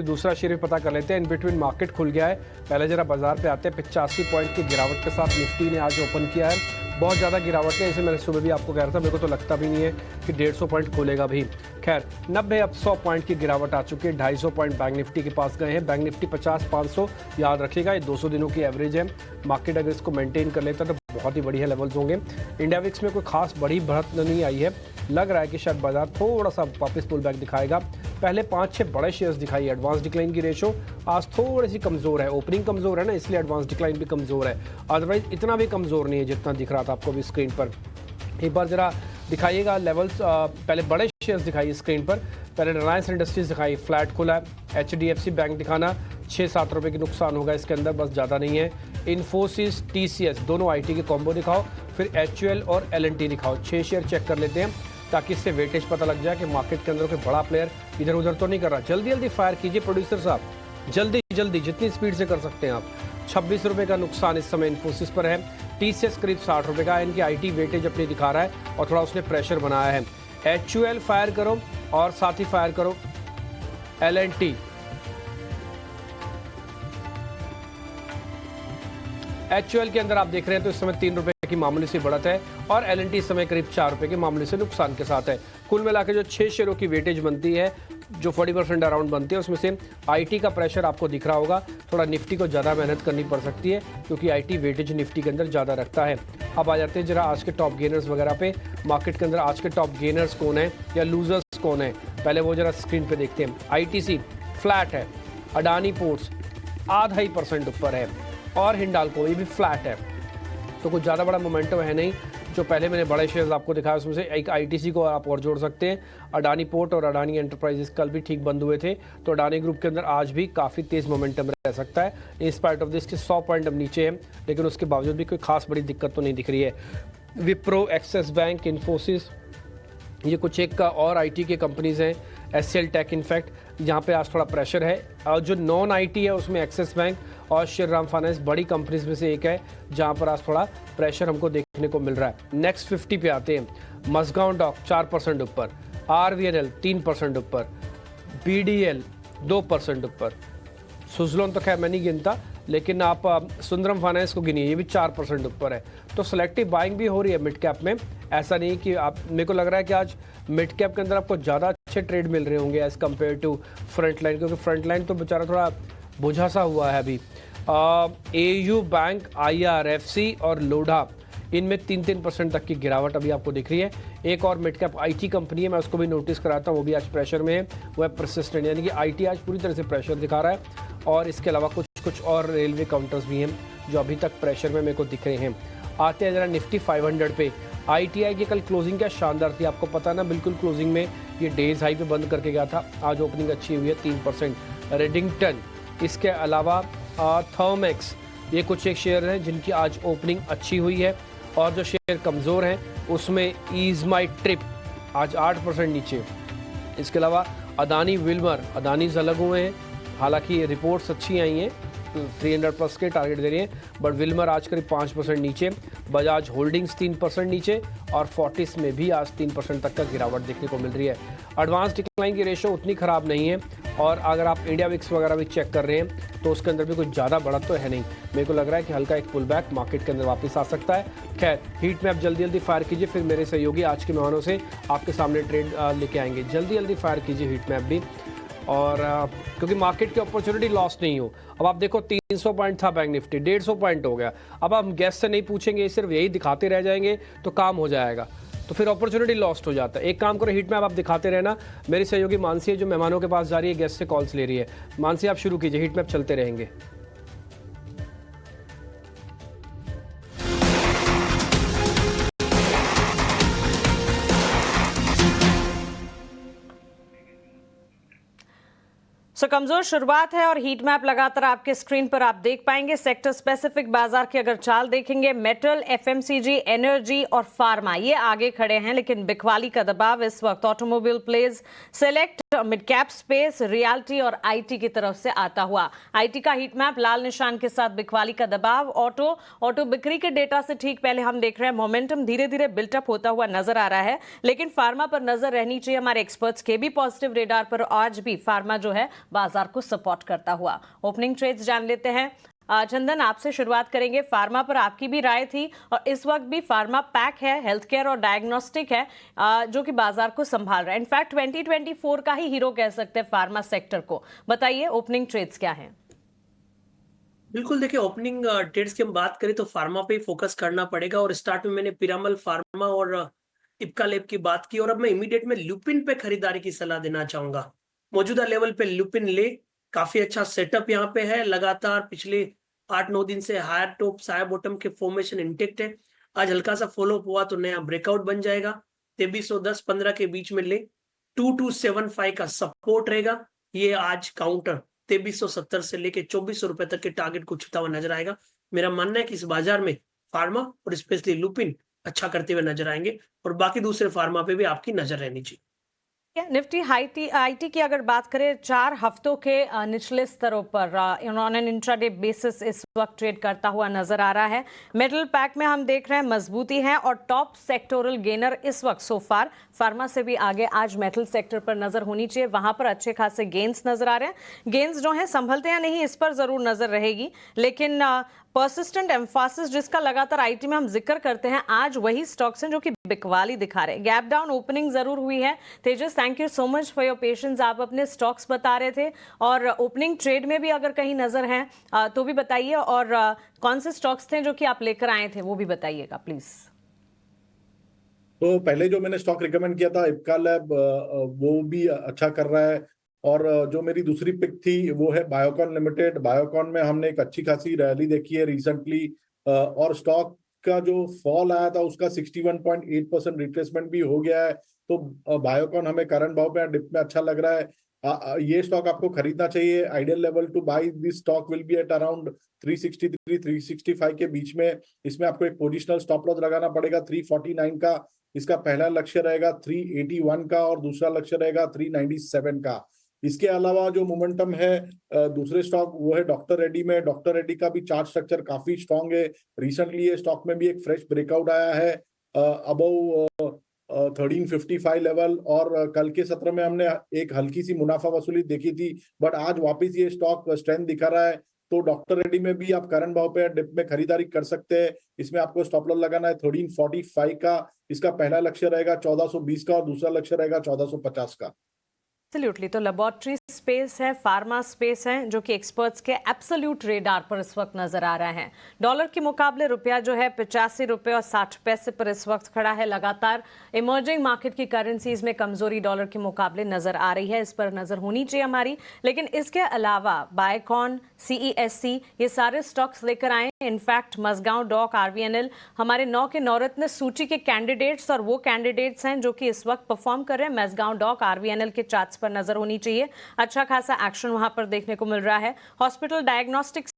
दूसरा शेयर भी पता कर लेते हैं। इन बिटवीन मार्केट खुल गया है। पहले जरा बाजार पे आते हैं। 85 पॉइंट की गिरावट के साथ निफ्टी ने आज ओपन किया है। बहुत ज़्यादा गिरावट है, इसे मैंने सुबह भी आपको कह रहा था, मेरे को तो लगता भी नहीं है कि 150 पॉइंट खोलेगा भी। खैर 90 अब 100 पॉइंट की गिरावट आ चुकी है। 250 पॉइंट बैंक निफ्टी के पास गए हैं। बैंक निफ्टी 50-500 याद रखिएगा, ये 200 दिनों की एवरेज है। मार्केट अगर इसको मेंटेन कर लेता है तो बहुत ही बढ़िया लेवल्स होंगे। इंडिया विक्स में कोई खास बड़ी बढ़त नहीं आई है। लग रहा है कि शायद बाजार थोड़ा सा वापस पुल बैक दिखाएगा। पहले 5-6 बड़े शेयर्स दिखाई। एडवांस डिक्लाइन की रेशो आज थोड़ी सी कमज़ोर है। ओपनिंग कमज़ोर है ना, इसलिए एडवांस डिक्लाइन भी कमज़ोर है। अदरवाइज इतना भी कमज़ोर नहीं है जितना दिख रहा था आपको भी स्क्रीन पर। एक बार ज़रा दिखाइएगा लेवल्स। पहले बड़े शेयर्स दिखाइए स्क्रीन पर। पहले रिलायंस इंडस्ट्रीज़ दिखाई, फ्लैट खुला है। HDFC बैंक दिखाना, 6-7 रुपये की नुकसान होगा इसके अंदर, बस ज़्यादा नहीं है। इन्फोसिस, TCS दोनों IT के कॉम्बो दिखाओ। फिर HUL और L&T दिखाओ। 6 शेयर चेक कर लेते हैं ताकि इससे वेटेज पता लग जाए कि मार्केट के अंदर कोई बड़ा प्लेयर इधर उधर तो नहीं कर रहा। जल्दी जल्दी फायर कीजिए प्रोड्यूसर साहब, जल्दी जल्दी जितनी स्पीड से कर सकते हैं आप। 26 रुपये का नुकसान इस समय इन्फोसिस पर है। TCS करीब 60 रुपये का है। इनकी IT वेटेज अपनी दिखा रहा है और थोड़ा उसने प्रेशर बनाया है। HUL फायर करो और साथ ही फायर करो L&T। HUL के अंदर आप देख रहे हैं तो इस समय 3 रुपये की मामूली सी बढ़त है और L&T इस समय करीब 4 रुपये के मामूली से नुकसान के साथ है। कुल मिलाकर जो 6 शेयरों की वेटेज बनती है, जो 40% अराउंड बनती है, उसमें से IT का प्रेशर आपको दिख रहा होगा। थोड़ा निफ्टी को ज़्यादा मेहनत करनी पड़ सकती है क्योंकि IT वेटेज निफ्टी के अंदर ज़्यादा रखता है। अब आ जाते हैं जरा आज के टॉप गेनर्स वगैरह पे। मार्केट के अंदर आज के टॉप गेनर्स कौन है या लूजर्स कौन है, पहले वो जरा स्क्रीन पे देखते हैं। ITC फ्लैट है, अडानी पोर्ट्स 0.5% ऊपर है और हिंडाल्को ये भी फ्लैट है। तो कुछ ज़्यादा बड़ा मोमेंटम है नहीं। जो पहले मैंने बड़े शेयर्स आपको दिखाया उसमें से एक ITC को आप और जोड़ सकते हैं। अडानी पोर्ट और अडानी एंटरप्राइजेस कल भी ठीक बंद हुए थे, तो अडानी ग्रुप के अंदर आज भी काफ़ी तेज़ मोमेंटम रह सकता है। इन स्पाइट ऑफ दिस के 100 पॉइंट अब नीचे है, लेकिन उसके बावजूद भी कोई खास बड़ी दिक्कत तो नहीं दिख रही है। विप्रो, एक्सिस बैंक, इन्फोसिस, ये कुछ एक का और IT के कंपनीज़ हैं। SCL टेक इनफैक्ट यहाँ पे आज थोड़ा प्रेशर है। और जो नॉन IT है उसमें एक्सिस बैंक और श्रीराम फाइनेंस बड़ी कंपनीज में से एक है जहाँ पर आज थोड़ा प्रेशर हमको देखने को मिल रहा है। नेक्स्ट 50 पे आते हैं। मसगांव डॉक 4% ऊपर, RVNL 3% ऊपर, BDL 2% ऊपर, सुजलोन तो खैर मैं नहीं गिनता, लेकिन आप सुंदरम फाइनेंस को गिनिए, ये भी 4% ऊपर है। तो सेलेक्टिव बाइंग भी हो रही है मिड कैप में। ऐसा नहीं कि आप, मेरे को लग रहा है कि आज मिड कैप के अंदर आपको ज़्यादा अच्छे ट्रेड मिल रहे होंगे as compare to front line, क्योंकि फ्रंट लाइन तो बेचारा थोड़ा बुझा सा हुआ है अभी। AU बैंक, IRFC और लोढ़ा, इनमें 3-3% तक की गिरावट अभी आपको दिख रही है। एक और मिड कैप IT कंपनी है, मैं उसको भी नोटिस कराता हूँ, वो भी आज प्रेशर में है, वो है परसिस्टेंट, यानी कि IT आज पूरी तरह से प्रेशर दिखा रहा है। और इसके अलावा कुछ और रेलवे काउंटर्स भी हैं जो अभी तक प्रेशर में मेरे को दिख रहे हैं। आते हैं जरा निफ्टी 500 पे। ITI की कल क्लोजिंग क्या शानदार थी, आपको पता ना, बिल्कुल क्लोजिंग में ये डेज हाई पे बंद करके गया था। आज ओपनिंग अच्छी हुई है 3%। रेडिंगटन, इसके अलावा थर्मेक्स, ये कुछ एक शेयर हैं जिनकी आज ओपनिंग अच्छी हुई है। और जो शेयर कमज़ोर हैं उसमें ईज माई ट्रिप आज 8% नीचे। इसके अलावा अदानी विल्मर, अदानी अलग हुए हैं, हालांकि रिपोर्ट्स अच्छी आई हैं, 300+ के टारगेट दे रही है, बट विल्मर आज करीब 5% नीचे। बजाज होल्डिंग्स 3% नीचे और फोर्टिस में भी आज 3% तक का गिरावट देखने को मिल रही है। एडवांस डिक्लाइन की रेशो उतनी ख़राब नहीं है और अगर आप इंडिया विक्स वगैरह भी चेक कर रहे हैं तो उसके अंदर भी कुछ ज़्यादा बढ़त तो है नहीं। मेरे को लग रहा है कि हल्का एक पुल बैक मार्केट के अंदर वापस आ सकता है। खैर हीट मैप जल्दी जल्दी फायर कीजिए, फिर मेरे सहयोगी आज के मेहमानों से आपके सामने ट्रेड लेके आएंगे। जल्दी जल्दी फायर कीजिए हीट मैप भी, और क्योंकि मार्केट की अपॉर्चुनिटी लॉस नहीं हो। अब आप देखो 300 पॉइंट था बैंक निफ्टी, 150 पॉइंट हो गया। अब हम गेस्ट से नहीं पूछेंगे, सिर्फ यही दिखाते रह जाएंगे तो काम हो जाएगा, तो फिर अपॉर्चुनिटी लॉस्ट हो जाता है। एक काम करो, हीट मैप आप दिखाते रहना। मेरी सहयोगी मानसी है जो मेहमानों के पास जा रही है, गेस्ट से कॉल्स ले रही है। मानसी आप शुरू कीजिए, हीट मैप चलते रहेंगे। कमजोर शुरुआत है और हीट मैप लगातार आपके स्क्रीन पर आप देख पाएंगे। सेक्टर स्पेसिफिक बाजार की अगर चाल देखेंगे, मेटल, FMCG, एनर्जी और फार्मा ये आगे खड़े हैं, लेकिन बिकवाली का दबाव इस वक्त automobile plays, select, mid cap space, realty और IT की तरफ से आता हुआ। IT का हीट मैप लाल निशान के साथ बिकवाली का दबाव। ऑटो बिक्री के डेटा से ठीक पहले हम देख रहे हैं मोमेंटम धीरे धीरे बिल्टअप होता हुआ नजर आ रहा है, लेकिन फार्मा पर नजर रहनी चाहिए हमारे एक्सपर्ट्स के भी पॉजिटिव रेडार पर। आज भी फार्मा जो है बाजार को सपोर्ट करता हुआ। ओपनिंग ट्रेड्स जान लेते हैं। चंदन, आपसे शुरुआत करेंगे। फार्मा पर आपकी भी राय थी और इस वक्त भी फार्मा पैक है, हेल्थ केयर और डायग्नोस्टिक है जो कि बाजार को संभाल रहा है। इनफैक्ट 2024 का ही हीरो कह सकते हैं फार्मा सेक्टर को। बताइए ओपनिंग ट्रेड्स क्या हैं? बिल्कुल, देखिए ओपनिंग ट्रेड्स की हम बात करें तो फार्मा पे फोकस करना पड़ेगा और स्टार्ट में मैंने पिरामल फार्मा और इप्का लैब की बात की और अब मैं इमीडिएट में लुपिन पे खरीदारी की सलाह देना चाहूंगा। मौजूदा लेवल पे लुपिन ले, काफी अच्छा सेटअप यहाँ पे है। लगातार पिछले 8-9 दिन से हायर टॉप साया बॉटम के फॉर्मेशन इंटेक्ट है। आज हल्का सा फॉलोअप हुआ तो नया ब्रेकआउट बन जाएगा। 2310-15 के बीच में ले, 2275 का सपोर्ट रहेगा। ये आज काउंटर 2370 से लेके 2400 रुपए तक के टारगेट को छूता हुआ नजर आएगा। मेरा मानना है कि इस बाजार में फार्मा और स्पेशली लुपिन अच्छा करते हुए नजर आएंगे और बाकी दूसरे फार्मा पे भी आपकी नजर रहनी चाहिए। निफ्टी आईटी की अगर बात करें 4 हफ्तों के निचले स्तरों पर ऑन एन इंट्राडे बेसिस इस वक्त ट्रेड करता हुआ नजर आ रहा है। मेटल पैक में हम देख रहे हैं मजबूती है और टॉप सेक्टोरल गेनर इस वक्त सोफार फार्मा से भी आगे आज मेटल सेक्टर पर नजर होनी चाहिए। वहां पर अच्छे खासे गेन्स नजर आ रहे हैं। गेन्स जो हैं संभलते या नहीं इस पर जरूर नजर रहेगी, लेकिन पर्सिस्टेंट एम्फासिस जिसका लगातार आईटी में हम जिक्र करते हैं, आज वही स्टॉक्स हैं जो कि बिकवाली दिखा रहे हैं। गैप डाउन ओपनिंग जरूर हुई है। Tejas, thank you so much for your patience. आप अपने स्टॉक्स बता रहे थे और ओपनिंग ट्रेड में भी अगर कहीं नजर है तो भी बताइए, और कौन से स्टॉक्स थे जो कि आप लेकर आए थे वो भी बताइएगा प्लीज। तो पहले जो मैंने स्टॉक रिकमेंड किया था इप्का लैब, वो भी अच्छा कर रहा है। और जो मेरी दूसरी पिक थी वो है बायोकॉन लिमिटेड। बायोकॉन में हमने एक अच्छी खासी रैली देखी है रिसेंटली और स्टॉक का जो फॉल आया था उसका 61.8% रिट्रेसमेंट भी हो गया है। तो बायोकॉन हमें करंट भाव पे डिप में अच्छा लग रहा है। ये स्टॉक आपको खरीदना चाहिए। Ideal level to buy this stock will be at around 363-365 के बीच में। इसमें आपको एक पोजिशनल स्टॉप लॉस लगाना पड़ेगा 349 का। इसका पहला लक्ष्य रहेगा 381 का और दूसरा लक्ष्य रहेगा 397 का। इसके अलावा जो मोमेंटम है दूसरे स्टॉक वो है डॉक्टर रेड्डी में। डॉक्टर रेड्डी का भी चार्ट स्ट्रक्चर काफी स्ट्रांग है। रिसेंटली ये स्टॉक में भी एक फ्रेश ब्रेकआउट आया है अबव 1355 लेवल, और कल के सत्र में हमने एक हल्की सी मुनाफा वसूली देखी थी, बट आज वापस ये स्टॉक स्ट्रेंथ दिखा रहा है। तो डॉक्टर रेड्डी में भी आप करंट भाव पे डिप में खरीदारी कर सकते हैं। इसमें आपको स्टॉप लॉस लगाना है 1345 का। इसका पहला लक्ष्य रहेगा 1420 का और दूसरा लक्ष्य रहेगा 1450 का। एब्सोल्युटली। तो लेबोरेटरी स्पेस है, फार्मा स्पेस है जो कि एक्सपर्ट्स के एब्सोल्यूट रेडार पर इस वक्त नजर आ रहा है। डॉलर के मुकाबले रुपया जो है 85 रुपये और 60 पैसे पर इस वक्त खड़ा है। लगातार इमर्जिंग मार्केट की करेंसीज में कमजोरी डॉलर के मुकाबले नजर आ रही है, इस पर नजर होनी चाहिए हमारी। लेकिन इसके अलावा बायकॉन, CESC ये सारे स्टॉक्स लेकर आए। इनफैक्ट मजगांव डॉक, RVNL हमारे 9 के नौरत्न सूची के कैंडिडेट्स और वो कैंडिडेट्स हैं जो कि इस वक्त परफॉर्म कर रहे हैं। मजगांव डॉक, RVNL के चार्ट्स पर नजर होनी चाहिए। अच्छा खासा एक्शन वहां पर देखने को मिल रहा है। Hospital diagnostics